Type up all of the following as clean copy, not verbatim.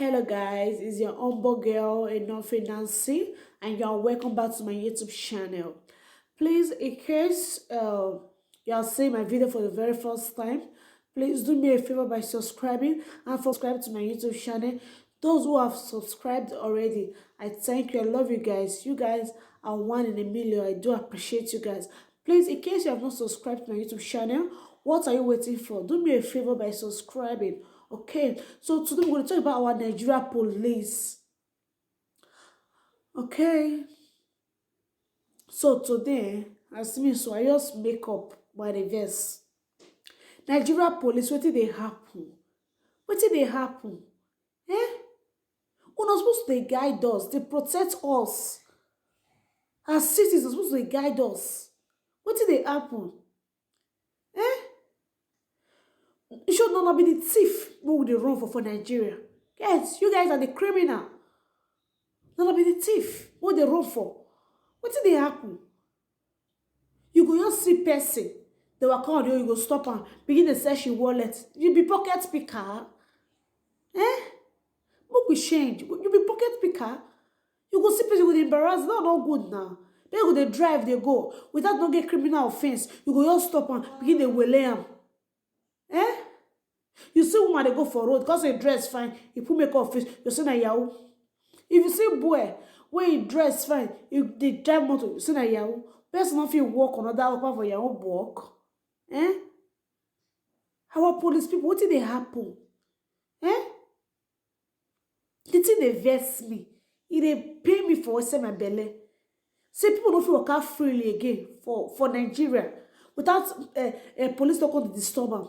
Hello guys, it's your humble girl Enough Nancy, and you are welcome back to my YouTube channel. Please, in case you are seeing my video for the very first time, please do me a favor by subscribing and subscribe to my YouTube channel. Those who have subscribed already, I thank you. I love you guys. You guys are one in a million. I do appreciate you guys. Please, in case you have not subscribed to my YouTube channel, what are you waiting for? Do me a favor by subscribing. Okay, so today we're going to talk about our Nigeria police. Okay, so today, as me, so I just make up by the verse. Nigeria police, what did they happen? What did they happen? Eh? We're not supposed to guide us, they protect us. As citizens, supposed to guide us. What did they happen? Eh? You should not be the thief who would they run for Nigeria. Guys, you guys are the criminal. Not be the thief. What they run for? What did they happen? You go just see person. They will come you go stop and begin to search your wallet. You be pocket picker. Eh? What we change? You be pocket picker. You go see person with embarrass. That's not good now. They go they drive, they go. Without not get criminal offense. You go just stop and begin to wele am. Eh? You see woman they go for road because they dress fine. You put makeup face. You say na yahoo. If you see boy when he dress fine, you dey drive motor. You say na yahoo. Person no fit work another work for your own work. Eh? Our police people, what did they happen? Eh? The thing they vex me. It dey pay me for say my belly. Say people don't feel work out freely again for Nigeria without police not going to disturb them.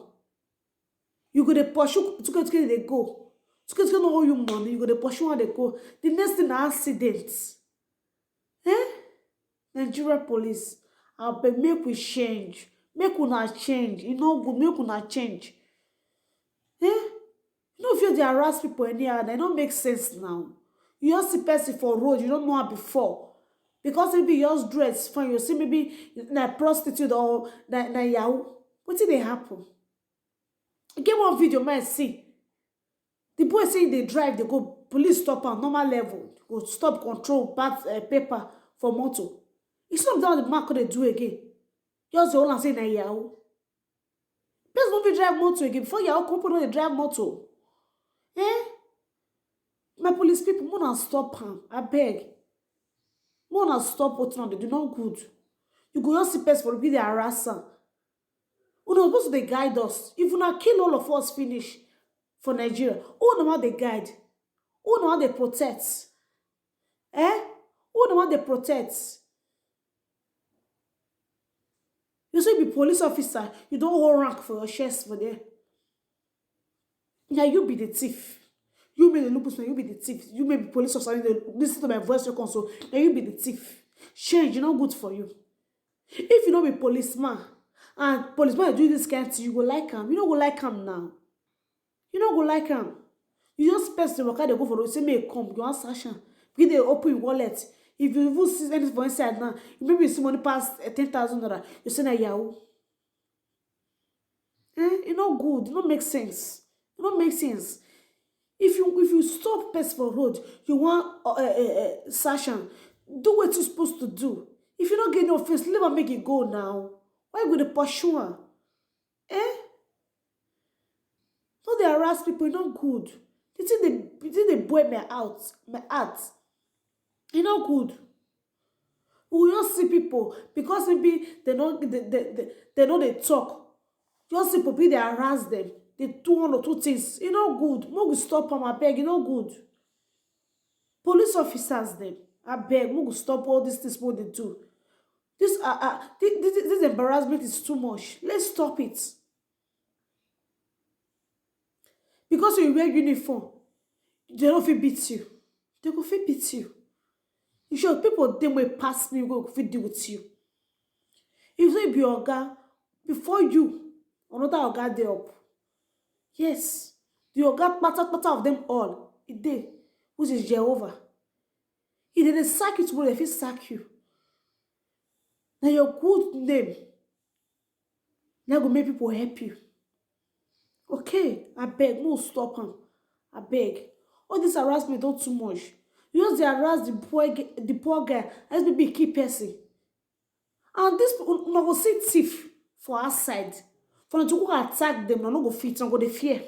You go dey pursue to they go. To no owe you money, you go dey pursue how they go. The next thing na accidents. Eh? Nigeria police, I beg make we change. Make una change. You know good, make una change. Eh? You know if you dey harass people anyhow, that don't make sense now. You just see person for road, you don't know her before. Because maybe you just dress fine, you see maybe na prostitute or na yahoo. What did they happen? Get one video, man, see. The boy saying they drive, they go, police stop on normal level. Go stop control, paper for motor. It's not that the mark they do again. Just the whole say na yahoo. Please don't be drive motor again. Before yahoo company they drive motor. Eh? My police people, more than stop him. I beg. More than stop what they do not good. You go just see person for be the harasser. Who not supposed to guide us. If you not kill all of us finish for Nigeria, who know how they guide? Who know how they protect? Eh? Who know how they protect? You say be police officer, you don't hold rank for your chest for there. Now you be the thief. You may the lupus, you be the thief. You may be police officer, you listen to my voice your console. Now you be the thief. Change, not good for you. If you don't be policeman, and policeman do this kind of thing, you go like him. You don't go like him now. You don't go like him. You just press the worker, they go for you say, may come, you want session. Begin they open your wallet. If you even see anything for inside now, you maybe see money past 10,000 naira, you say na yahoo. Eh? It not good. It don't make sense. It don't make sense. If you stop person for road, you want session, do what you're supposed to do. If you don't get no offense, leave and make it go now. Why you going to pursue her? Eh? No, they harass people, not good. The thing they boil my heart. It's not good. We just see people because maybe they know they talk. Just see people they harass them. They do one or two things. It's not good. More we stop them, I beg. It's not good. Police officers them, I beg. More we stop all these things what they do. This embarrassment is too much. Let's stop it. Because you wear uniform, they don't fit beat you. They go fit beat you. You sure people them will pass me go fit deal with you. If they be oga before you, another oga dey up. Yes, the oga matter of them all. It dey, which is Jehovah. If they sack you tomorrow, they fit sack you. Now your good name, now go make people help you. Okay, I beg, no stop him. I beg. All this harassment don't too much. You just dey harass the poor guy, as be key person. And this una go see thief for outside. For them to go attack them, una no go fit, una go dey fear.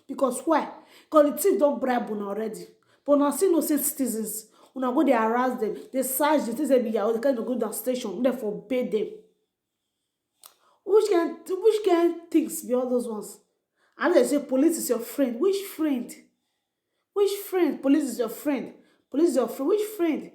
Because why? Because the thief don't bribe una already. But una still innocent citizens. Una go dey harass them, they search them, they be yahoo, they kind of go down station, they forbid them. Which kind things be all those ones? And they say police is your friend. Which friend? Which friend? Police is your friend. Police is your friend. Which friend?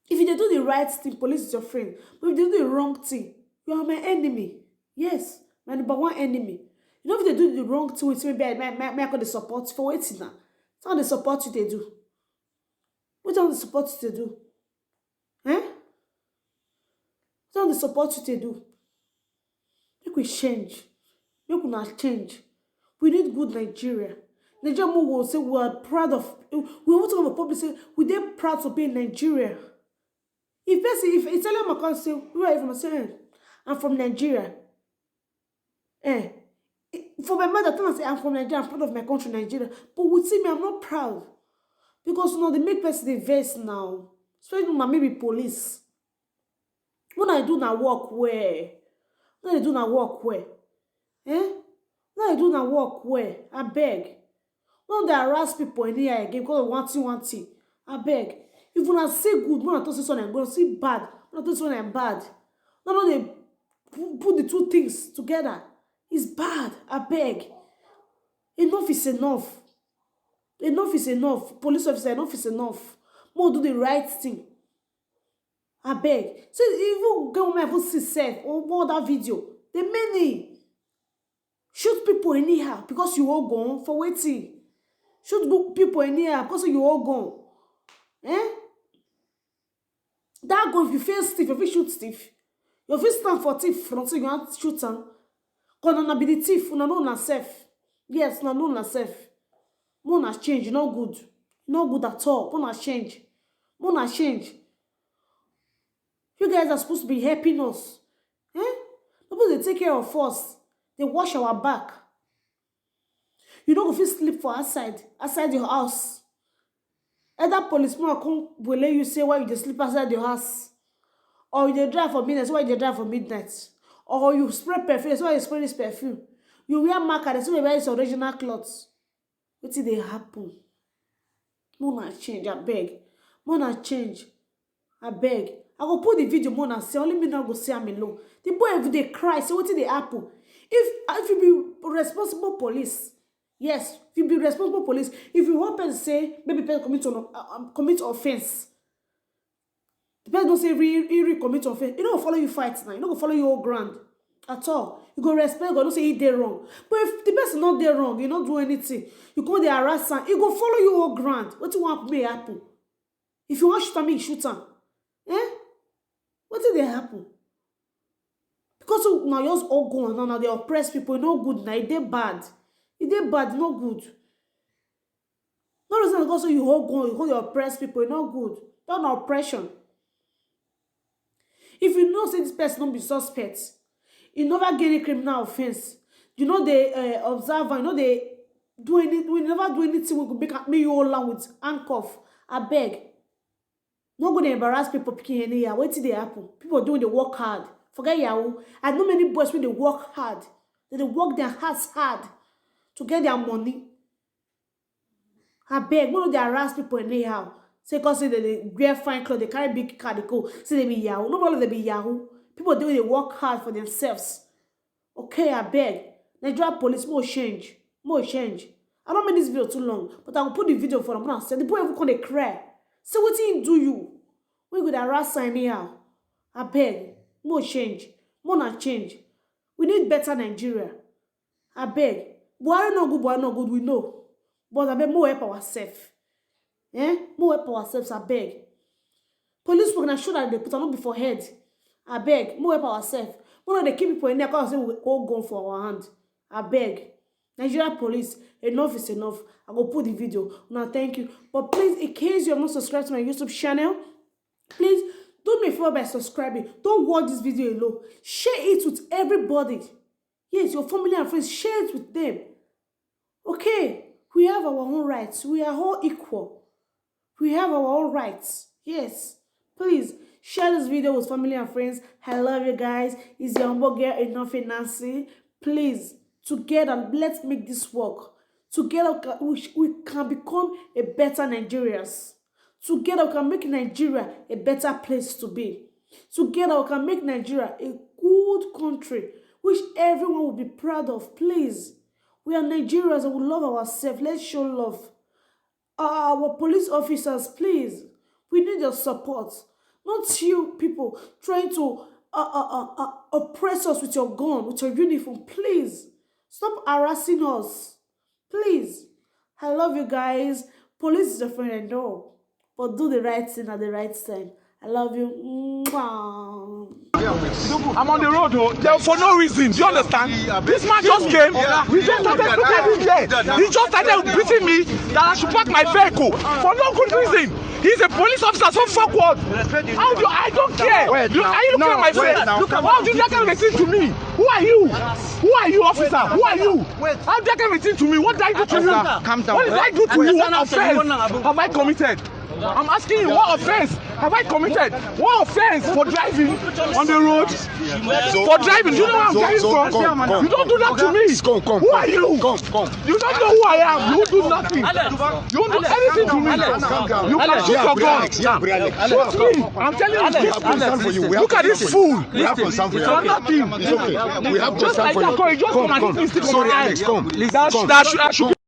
If you dey do the right thing, police is your friend. But if you do the wrong thing, you are my enemy. Yes, my number one enemy. You know if they do the wrong thing with me, maybe I call the support for waiting now. It's not the support you they do. What are the support you they do? Eh? It's not the support you they do. Make we change. Make we not change. We need good Nigeria. Nigeria will say we are proud of. We want to have a public say we dey proud to be in Nigeria. If Italian Macron say where are you from? I say I'm from Nigeria. For my mother, I say I'm from Nigeria. I'm proud of my country, Nigeria. But with me, I'm not proud because you know they make person dey vex now. Especially when maybe police. When I do na work where, when I do na work where, when I do na work where, I beg. When they harass people in here again because of one thing, I beg. If you not say good, when I talk say something, I'm going to say bad. When I talk say something, I'm bad. No, they put the two things together. It's bad. I beg. Enough is enough. Enough is enough. Police officer, enough is enough. More do the right thing. I beg. So even go my phone see said or more that video. The many shoot people anyhow because you all gone for waiting. Shoot people anyhow because you all gone. That gun, if you face thief, if you shoot thief, you fit stand for thief until you want to shoot am. Because una be the thief, una know una self. Yes, una know una self. Una change, no good. No good at all. Una change. Una change. You guys are supposed to be helping us. People they take care of us. They wash our back. You don't go fit sleep for outside your house. Either policeman come will let you say why you dey sleep outside your house, or you dey drive for midnight, so why you dey drive for midnight, or you spray perfume, so why you spray this perfume. You wear marker, so you wear this original clothes. Wetin dey happen? Mona change, abeg. Mona change, abeg. I go put the video, Mona say only me not go see am alone. The boy every day cry, say wetin dey happen? If you be responsible police. Yes, if you be responsible police, if you want person say maybe person commit offense, the person don't say he commit offense, he don't follow you fight now, he don't go follow you all ground at all. You go respect God, don't say he did wrong. But if the person not there wrong, you not do anything, you come there harass am, he go follow you all ground. What you want may happen? If you want shoot am, shoot am. What did they happen? Because now yours all go on now they oppress people, no good now, they bad. It dey bad, no good. No reason because you hold gun, you hold your oppress people, no good. That's not oppression. If you know say this person don't be suspect, you never get any criminal offense. You know they observe, you know they do anything. We never do anything. We could make you all out with handcuff. I beg. No go to embarrass people picking any year. Wait till they happen. People doing the work hard. Forget Yahoo. I know many boys when they work hard. They work their hearts hard to get their money. I beg, no they harass people anyhow. Say cause they wear fine clothes, they carry big car, they go. Say they be Yahoo. Nobody they be Yahoo. People doing they work hard for themselves. Okay, I beg. Nigeria police, more change. More change. I don't make this video too long, but I will put the video for them now. Say the boy even come they cry. Say what he do you? We go to harass anyhow. I beg. More change. More not change. We need better Nigeria. I beg. Buhari no good, we know. But I beg more help ourselves. More help ourselves, I beg. Police work na sure that they put on before head. I beg, more help ourselves. More they keep people in there because they will all go for our hand. I beg. Nigeria police, enough is enough. I will put the video. Now thank you. But please, in case you have not subscribed to my YouTube channel, please do me a favor by subscribing. Don't watch this video alone. Share it with everybody. Yes, your family and friends, share it with them. Okay, we have our own rights. We are all equal. We have our own rights. Yes. Please share this video with family and friends. I love you guys. It's your humble girl, Enough Nancy. Please, together, let's make this work. Together, we can become a better Nigerians. Together, we can make Nigeria a better place to be. Together, we can make Nigeria a good country, which everyone will be proud of. Please, we are Nigerians and we love ourselves. Let's show love. Our police officers, please, we need your support. Not you people trying to oppress us with your gun, with your uniform. Please, stop harassing us. Please, I love you guys. Police is your friend, I know, but do the right thing at the right time. I love you. I'm on the road for no reason. Do you understand? This man just came. We just started looking at him there. He just started beating me that I should park my vehicle for no good reason. He's a police officer, so fuck what? How do I don't care? Are you looking at my face? How do you get anything to me? Who are you? Who are you, officer? Who are you? How do you get anything to me? What did I do to you? Calm down. What did I do to you? What offense have I committed? I'm asking you, what offense have I committed? What offense for driving on the road? For driving, do you know where I'm driving from? You don't do that to me. Who are you? You don't know who I am. You do nothing. You don't do anything to me. You can shoot your gun. I'm telling you, look at this fool. We have to stand for you. It's okay. We have to stand for you. Just come and hit me stick on my eye. That should